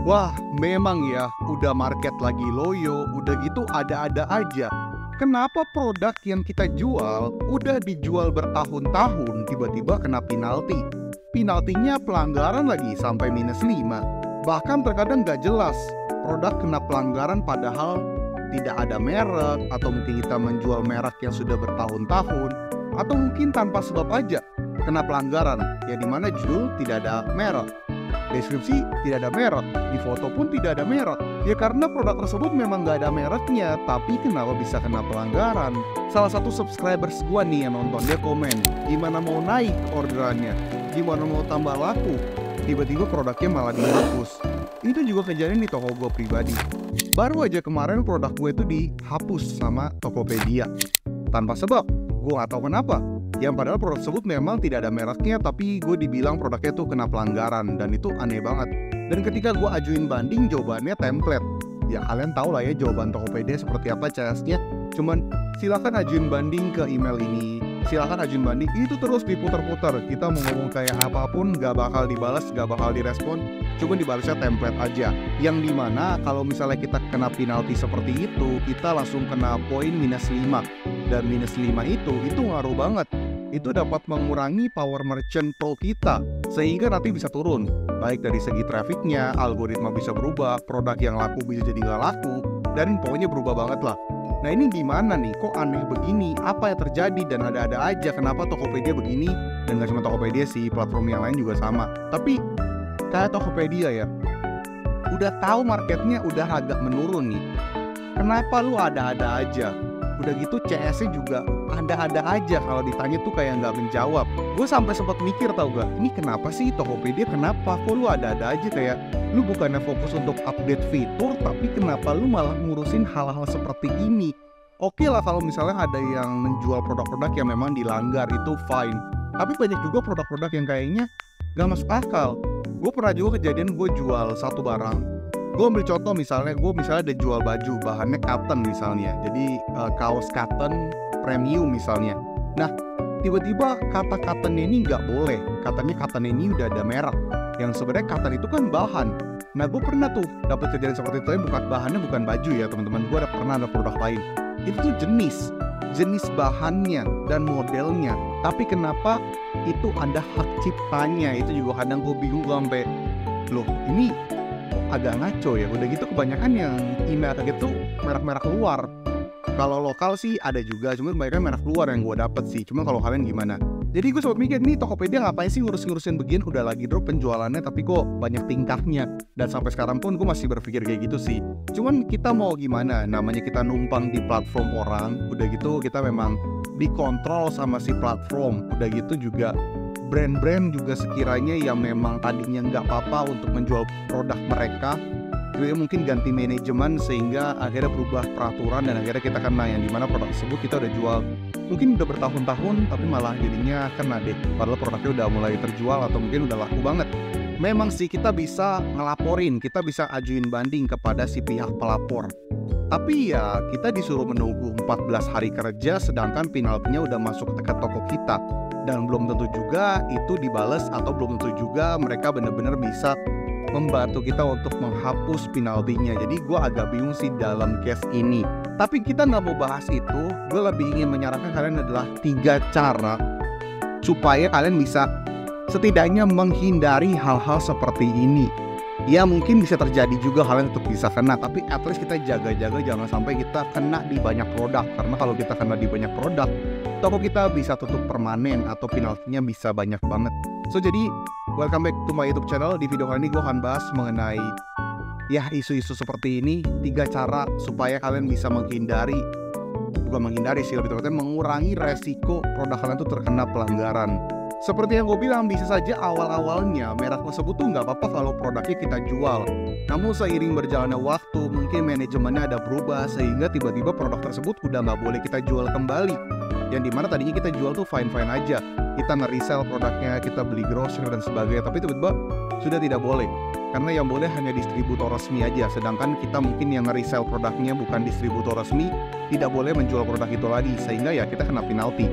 Wah, memang ya, udah market lagi loyo, udah gitu ada-ada aja. Kenapa produk yang kita jual udah dijual bertahun-tahun tiba-tiba kena penalti? Penaltinya pelanggaran lagi sampai -5. Bahkan terkadang nggak jelas produk kena pelanggaran padahal tidak ada merek, atau mungkin kita menjual merek yang sudah bertahun-tahun, atau mungkin tanpa sebab aja kena pelanggaran, yang dimana judul tidak ada merek, deskripsi tidak ada merek, di foto pun tidak ada merek. Ya karena produk tersebut memang nggak ada mereknya, tapi kenapa bisa kena pelanggaran? Salah satu subscribers gua nih yang nonton, dia komen, gimana mau naik orderannya, gimana mau tambah laku, tiba-tiba produknya malah dihapus. Itu juga kejadian di toko gua pribadi. Baru aja kemarin produk gue itu dihapus sama Tokopedia tanpa sebab. Gue nggak tahu kenapa. Yang padahal produk tersebut memang tidak ada mereknya, tapi gue dibilang produknya tuh kena pelanggaran, dan itu aneh banget. Dan ketika gue ajuin banding, jawabannya template. Ya kalian tahu lah ya jawaban Tokopedia seperti apa CS-nya. Cuman silakan ajuin banding ke email ini, silakan ajuin banding. Itu terus diputar-putar. Kita mau ngomong kayak apapun gak bakal dibalas, gak bakal direspon, cuma dibalasnya template aja. Yang dimana kalau misalnya kita kena penalti seperti itu, kita langsung kena poin -5. Dan -5 itu ngaruh banget. Itu dapat mengurangi power merchant pro kita, sehingga nanti bisa turun. Baik dari segi trafficnya, algoritma bisa berubah, produk yang laku bisa jadi nggak laku, dan pokoknya berubah banget lah. Nah ini gimana nih, kok aneh begini, apa yang terjadi, dan ada-ada aja. Kenapa Tokopedia begini, dan gak cuma Tokopedia sih, platform yang lain juga sama. Tapi kayak Tokopedia ya, udah tahu marketnya udah agak menurun nih, kenapa lu ada-ada aja? Udah gitu CS-nya juga ada-ada aja, kalau ditanya tuh kayak nggak menjawab. Gue sampai sempat mikir, tau gak, ini kenapa sih Tokopedia, kenapa kok lu ada-ada aja, kayak lu bukannya fokus untuk update fitur, tapi kenapa lu malah ngurusin hal-hal seperti ini? Oke lah kalau misalnya ada yang menjual produk-produk yang memang dilanggar, itu fine. Tapi banyak juga produk-produk yang kayaknya gak masuk akal. Gue pernah juga kejadian, gue jual satu barang. Gue ambil contoh misalnya, gue ada jual baju, bahannya cotton misalnya. Jadi kaos cotton premium misalnya. Nah, tiba-tiba kata cotton ini nggak boleh. Katanya cotton ini udah ada merek. Yang sebenarnya cotton itu kan bahan. Nah, gue pernah tuh dapat kejadian seperti itu. Bukan bahannya, bukan baju ya teman-teman. Gue pernah ada produk lain. Itu tuh jenis bahannya dan modelnya. Tapi kenapa itu ada hak ciptanya? Itu juga kadang gue bingung sampai, loh ini agak ngaco ya. Udah gitu kebanyakan yang email kayak gitu merek-merek luar. Kalau lokal sih ada juga, cuma kebanyakan merek luar yang gue dapet sih. Cuma kalau kalian gimana? Jadi gue sempat mikir, nih Tokopedia ngapain sih ngurus-ngurusin begini, udah lagi drop penjualannya tapi kok banyak tingkahnya. Dan sampai sekarang pun gue masih berpikir kayak gitu sih. Cuman kita mau gimana, namanya kita numpang di platform orang. Udah gitu kita memang dikontrol sama si platform. Udah gitu juga brand-brand juga sekiranya yang memang tadinya nggak apa-apa untuk menjual produk mereka, jadi mungkin ganti manajemen sehingga akhirnya berubah peraturan, dan akhirnya kita kena, yang dimana produk tersebut kita udah jual mungkin udah bertahun-tahun tapi malah jadinya kena deh, padahal produknya udah mulai terjual atau mungkin udah laku banget. Memang sih kita bisa ngelaporin, kita bisa ajuin banding kepada si pihak pelapor, tapi ya kita disuruh menunggu 14 hari kerja, sedangkan penaltinya udah masuk ke toko kita. Dan belum tentu juga itu dibales, atau belum tentu juga mereka benar-benar bisa membantu kita untuk menghapus penaltinya. Jadi gue agak bingung sih dalam case ini. Tapi kita nggak mau bahas itu. Gue lebih ingin menyarankan kalian adalah 3 cara supaya kalian bisa setidaknya menghindari hal-hal seperti ini. Ya mungkin bisa terjadi juga kalian tetap bisa kena, tapi at least kita jaga-jaga jangan sampai kita kena di banyak produk. Karena kalau kita kena di banyak produk, toko kita bisa tutup permanen atau penaltinya bisa banyak banget. So jadi welcome back to my YouTube channel. Di video kali ini gue akan bahas mengenai ya isu-isu seperti ini, 3 cara supaya kalian bisa menghindari, bukan menghindari sih, lebih tepatnya mengurangi resiko produk kalian tuh terkena pelanggaran. Seperti yang gue bilang, bisa saja awal-awalnya merek tersebut tuh nggak apa-apa kalau produknya kita jual. Namun seiring berjalannya waktu, mungkin manajemennya ada berubah sehingga tiba-tiba produk tersebut udah nggak boleh kita jual kembali. Yang dimana tadinya kita jual tuh fine-fine aja, kita nge-resell produknya, kita beli grocer dan sebagainya, tapi tiba-tiba sudah tidak boleh. Karena yang boleh hanya distributor resmi aja, sedangkan kita mungkin yang nge-resell produknya bukan distributor resmi, tidak boleh menjual produk itu lagi, sehingga ya kita kena penalti.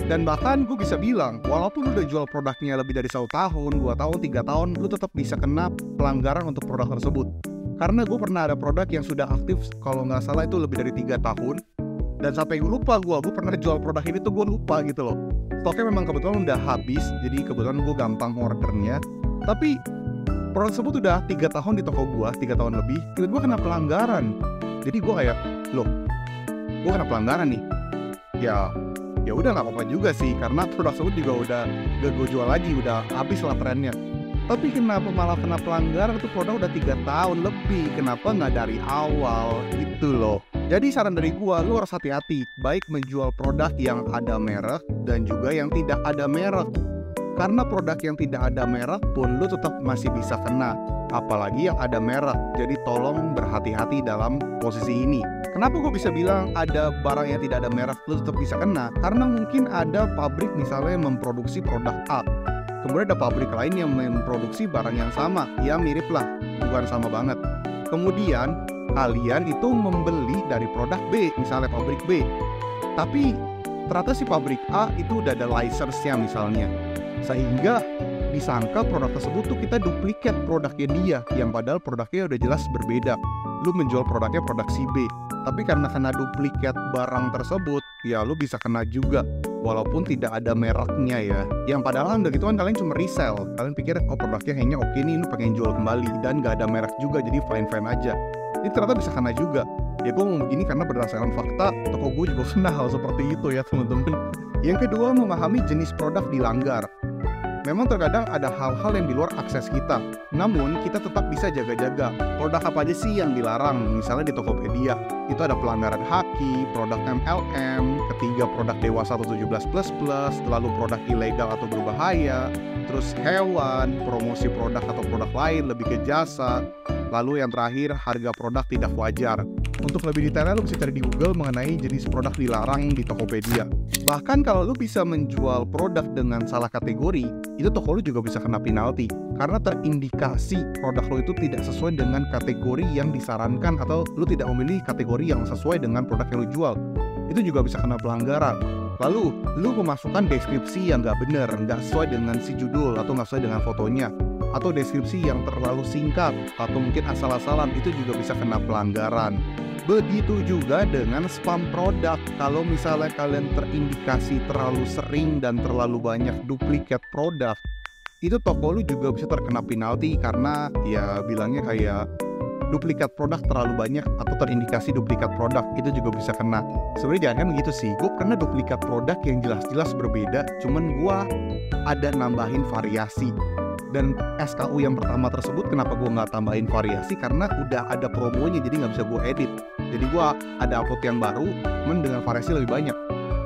Dan bahkan gue bisa bilang, walaupun lu udah jual produknya lebih dari 1 tahun, 2 tahun, 3 tahun, lu tetap bisa kena pelanggaran untuk produk tersebut. Karena gue pernah ada produk yang sudah aktif, kalau nggak salah itu lebih dari 3 tahun. Dan sampai gue lupa gue pernah jual produk ini tuh gue lupa gitu loh. Stoknya memang kebetulan udah habis, jadi kebetulan gue gampang ordernya. Tapi produk tersebut udah 3 tahun di toko gue, 3 tahun lebih, tiba-tiba kena pelanggaran. Jadi gue kayak, loh, gue kena pelanggaran nih. Ya udah nggak apa-apa juga sih, karena produk tersebut juga udah gak gue jual lagi, udah habis lah trennya. Tapi kenapa malah kena pelanggaran? Itu produk udah 3 tahun lebih, kenapa nggak dari awal gitu loh. Jadi saran dari gue, lu harus hati-hati, baik menjual produk yang ada merek dan juga yang tidak ada merek. Karena produk yang tidak ada merek pun lu tetap masih bisa kena, apalagi yang ada merek. Jadi tolong berhati-hati dalam posisi ini. Kenapa gue bisa bilang ada barang yang tidak ada merek lu tetap bisa kena? Karena mungkin ada pabrik misalnya memproduksi produk A, kemudian ada pabrik lain yang memproduksi barang yang sama, ya mirip lah, bukan sama banget. Kemudian kalian itu membeli dari produk B, misalnya pabrik B, tapi ternyata si pabrik A itu udah ada license-nya misalnya, sehingga disangka produk tersebut tuh kita duplikat produknya dia, yang padahal produknya udah jelas berbeda. Lu menjual produknya produk si B, tapi karena kena duplikat barang tersebut, ya lu bisa kena juga, walaupun tidak ada mereknya ya. Yang padahal udah gitu kan kalian cuma resell, kalian pikir oh produknya kayaknya oke nih, lu pengen jual kembali, dan gak ada merek juga, jadi fine-fine aja. Ini ternyata bisa kena juga. Ya gue ngomong begini karena berdasarkan fakta, toko gue juga kena hal seperti itu ya teman-teman. Yang kedua, memahami jenis produk dilanggar. Memang terkadang ada hal-hal yang di luar akses kita, namun kita tetap bisa jaga-jaga. Produk apa aja sih yang dilarang? Misalnya di Tokopedia, itu ada pelanggaran haki, produk MLM, ketiga produk dewasa atau 17++, lalu produk ilegal atau berbahaya, terus hewan, promosi produk atau produk lain, lebih ke jasa, lalu yang terakhir harga produk tidak wajar. Untuk lebih detailnya lu bisa cari di Google mengenai jenis produk dilarang di Tokopedia. Bahkan kalau lu bisa menjual produk dengan salah kategori, itu toko lu juga bisa kena penalti karena terindikasi produk lu itu tidak sesuai dengan kategori yang disarankan, atau lu tidak memilih kategori yang sesuai dengan produk yang lu jual. Itu juga bisa kena pelanggaran. Lalu lu memasukkan deskripsi yang nggak bener, nggak sesuai dengan si judul atau nggak sesuai dengan fotonya, atau deskripsi yang terlalu singkat atau mungkin asal-asalan, itu juga bisa kena pelanggaran. Begitu juga dengan spam produk. Kalau misalnya kalian terindikasi terlalu sering dan terlalu banyak duplikat produk, itu toko lu juga bisa terkena penalti karena ya bilangnya kayak duplikat produk terlalu banyak atau terindikasi duplikat produk, itu juga bisa kena. Sebenarnya jangan kan begitu sih. Gue pernah duplikat produk yang jelas-jelas berbeda, cuman gue ada nambahin variasi. Dan SKU yang pertama tersebut kenapa gue nggak tambahin variasi, karena udah ada promonya, jadi nggak bisa gue edit. Jadi gue ada upload yang baru, cuman dengan variasi lebih banyak,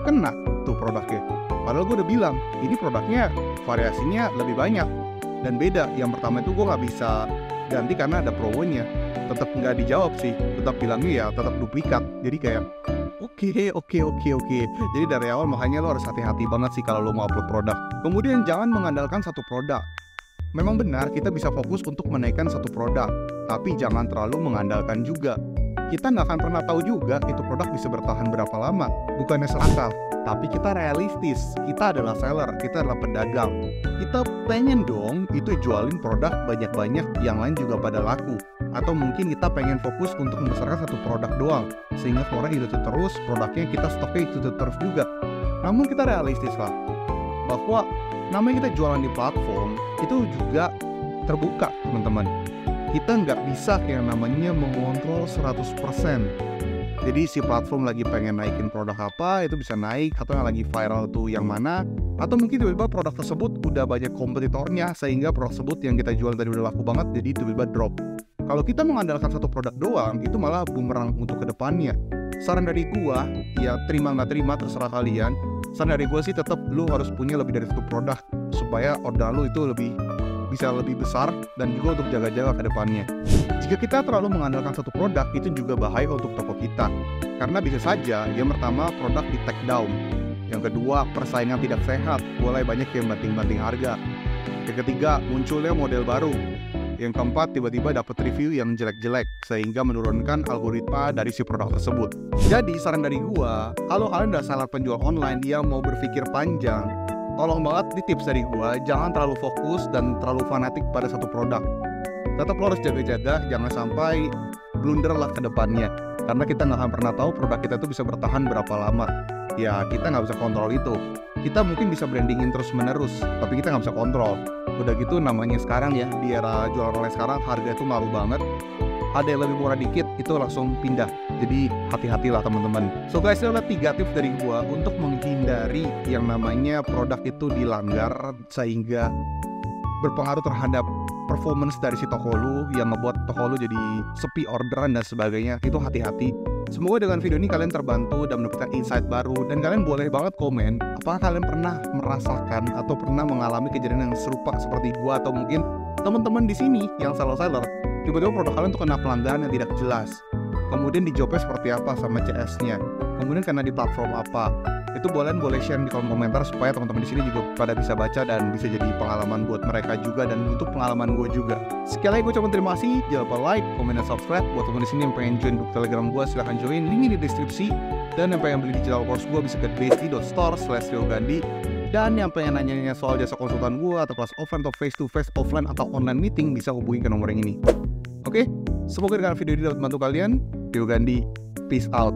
kena tuh produknya. Padahal gue udah bilang ini produknya variasinya lebih banyak dan beda. Yang pertama itu gue nggak bisa ganti karena ada promonya. Tetap nggak dijawab sih, tetap bilangnya ya tetap duplikat. Jadi kayak oke. Jadi dari awal makanya lo harus hati-hati banget sih kalau lo mau upload produk. Kemudian jangan mengandalkan satu produk. Memang benar kita bisa fokus untuk menaikkan satu produk, tapi jangan terlalu mengandalkan juga. Kita nggak akan pernah tahu juga itu produk bisa bertahan berapa lama. Bukannya serakah, tapi kita realistis. Kita adalah seller, kita adalah pedagang. Kita pengen dong itu jualin produk banyak-banyak, yang lain juga pada laku. Atau mungkin kita pengen fokus untuk membesarkan satu produk doang, sehingga orang itu terus, produknya kita stoknya itu terus juga. Namun kita realistis lah, bahwa namanya kita jualan di platform itu juga terbuka teman-teman. Kita nggak bisa yang namanya mengontrol 100%. Jadi si platform lagi pengen naikin produk apa, itu bisa naik, atau yang lagi viral tuh yang mana, atau mungkin tiba-tiba produk tersebut udah banyak kompetitornya, sehingga produk tersebut yang kita jual tadi udah laku banget, jadi tiba-tiba drop. Kalau kita mengandalkan satu produk doang, itu malah bumerang untuk kedepannya. Saran dari gua, ya terima nggak terima terserah kalian. Saran dari gue sih tetap lu harus punya lebih dari satu produk supaya orderan lu itu bisa lebih besar dan juga untuk jaga-jaga ke depannya. Jika kita terlalu mengandalkan satu produk, itu juga bahaya untuk toko kita. Karena bisa saja yang pertama produk di take down, yang kedua persaingan tidak sehat, mulai banyak yang banting-banting harga, yang ketiga munculnya model baru, Yang keempat, tiba-tiba dapat review yang jelek-jelek sehingga menurunkan algoritma dari si produk tersebut. Jadi saran dari gua, kalau kalian udah seller penjual online yang mau berpikir panjang, tolong banget di tips dari gua, jangan terlalu fokus dan terlalu fanatik pada satu produk. Tetap lo harus jaga-jaga, jangan sampai blunder lah ke depannya. Karena kita nggak akan pernah tahu produk kita itu bisa bertahan berapa lama. Ya kita nggak bisa kontrol itu. Kita mungkin bisa brandingin terus menerus, tapi kita nggak bisa kontrol. Udah gitu namanya sekarang ya, di era jualan online sekarang harga itu malu banget. Ada yang lebih murah dikit, itu langsung pindah. Jadi hati-hatilah teman-teman. So guys, ini adalah 3 tips dari gua untuk menghindari yang namanya produk itu dilanggar sehingga berpengaruh terhadap performance dari si toko lu yang ngebuat toko lu jadi sepi orderan dan sebagainya. Itu hati-hati. Semoga dengan video ini kalian terbantu dan mendapatkan insight baru, dan kalian boleh banget komen apakah kalian pernah merasakan atau pernah mengalami kejadian yang serupa seperti gua atau mungkin teman-teman di sini yang seller tiba-tiba produk kalian tuh kena pelanggaran yang tidak jelas. Kemudian dijawabnya seperti apa sama CS-nya. Kemudian kena di platform apa. Itu boleh share di kolom komentar supaya teman-teman di sini juga pada bisa baca dan bisa jadi pengalaman buat mereka juga dan untuk pengalaman gue juga. Sekali lagi gue ucapkan terima kasih. Jangan lupa like, comment, dan subscribe. Buat teman di sini yang pengen join grup Telegram gue, silahkan join. Linknya di deskripsi. Dan yang pengen beli digital course gue bisa ke besti.store/riogandhi. Dan yang pengen nanya soal jasa konsultan gue atau kelas offline atau face-to-face, offline atau online meeting bisa hubungi ke nomor yang ini. Oke, semoga dengan video ini dapat membantu kalian. Rio Gandhi, peace out.